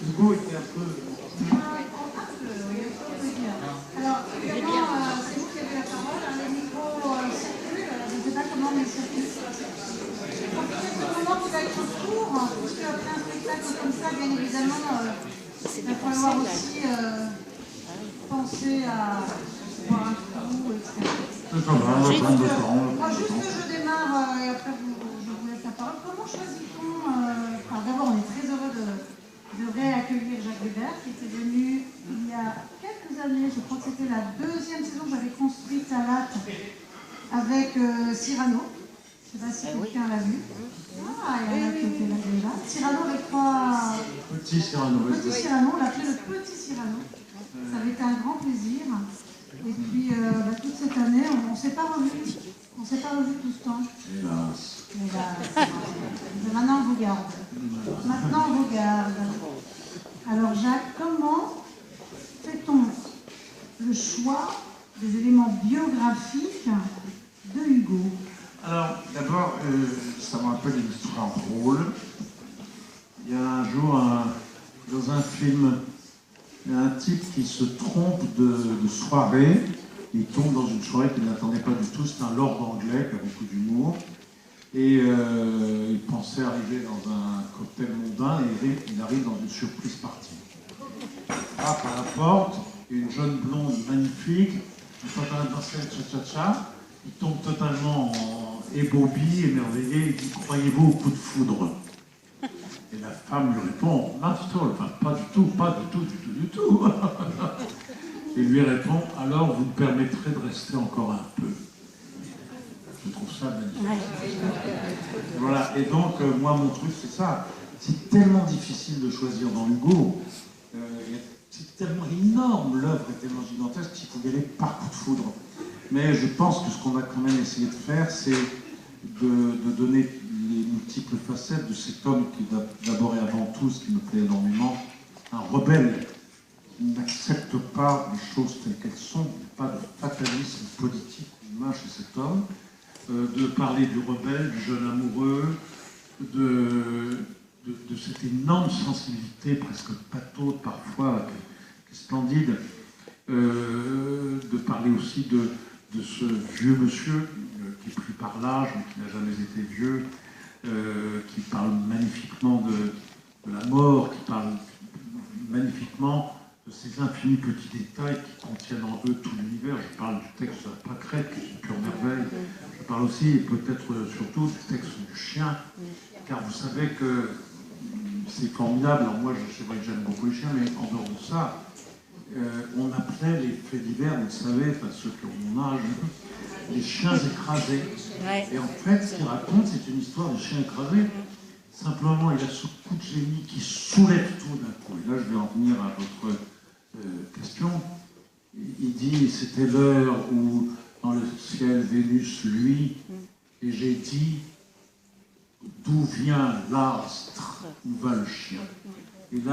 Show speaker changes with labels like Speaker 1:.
Speaker 1: Hugo était un peu...
Speaker 2: Alors, évidemment, c'est vous qui avez la parole, les micros circulent, je ne sais pas comment, mais circulent. Comment vous avez tout court, puisque après un spectacle comme ça, bien évidemment, il va falloir aussi penser à boire un coup, etc. Moi, juste que je démarre et après je vous laisse la parole. Comment choisit-on d'abord, on est très heureux de réaccueillir Jacques Weber, qui était venu il y a quelques années, je crois que c'était la deuxième saison que j'avais construite à Latte avec Cyrano. Je ne sais pas si quelqu'un l'a vu. Ah, il y en a qui étaient là déjà. Cyrano avec trois...
Speaker 1: Petit Cyrano.
Speaker 2: Petit Cyrano, on l'appelait le Petit Cyrano. Ça avait été un grand plaisir. Et puis, toute cette année, on ne s'est pas revus. On ne s'est pas revus tout ce temps.
Speaker 1: Hélas.
Speaker 2: Mais maintenant, on vous garde. Maintenant, on vous garde. Alors, Jacques, comment fait-on le choix des éléments biographiques de Hugo?
Speaker 1: Alors, d'abord, ça me rappelle une histoire drôle. Il y a un jour, dans un film, il y a un type qui se trompe de soirée. Il tombe dans une soirée qu'il n'attendait pas du tout. C'est un lord anglais qui a beaucoup d'humour. Et il pensait arriver dans un cocktail mondain et il arrive dans une surprise partie. Frappe à la porte, une jeune blonde magnifique, il est en train de danser le cha-cha-cha. Il tombe totalement ébaubli, émerveillé. Il dit « Croyez-vous au coup de foudre ?» Et la femme lui répond « Not at all, enfin, pas du tout, pas du tout, du tout. » Et lui répond « Alors vous me permettrez de rester encore un peu. » Je trouve ça magnifique. Voilà, et donc moi mon truc c'est ça. C'est tellement difficile de choisir dans Hugo. C'est tellement énorme, l'œuvre est tellement gigantesque qu'il faut y aller par coup de foudre. Mais je pense que ce qu'on a quand même essayé de faire, c'est de donner les multiples facettes de cet homme qui, d'abord et avant tout, ce qui me plaît énormément, un rebelle qui n'accepte pas les choses telles qu'elles sont, pas de fatalisme politique humain chez cet homme, de parler du rebelle, du jeune amoureux, de cette énorme sensibilité, presque pataude parfois, qui est splendide, de parler aussi de ce vieux monsieur qui est pris par l'âge, mais qui n'a jamais été vieux, qui parle magnifiquement de la mort, qui parle magnifiquement de ces infinis petits détails qui contiennent en eux tout l'univers. Je parle du texte de la pâquerette, qui est une pure merveille. Je parle aussi, et peut-être surtout, du texte du chien, car vous savez que c'est formidable. Alors moi, c'est vrai que j'aime beaucoup les chiens, mais en dehors de ça, on appelait les faits divers, vous le savez, enfin ceux qui ont mon âge, les chiens écrasés. Ouais. Et en fait, ce qu'il raconte, c'est une histoire de chien écrasé. Simplement, il a ce coup de génie qui soulève tout d'un coup. Et là, je vais en venir à votre question. Il dit, c'était l'heure où, dans le ciel, Vénus luit, et j'ai dit, d'où vient l'astre, où va le chien? Et là,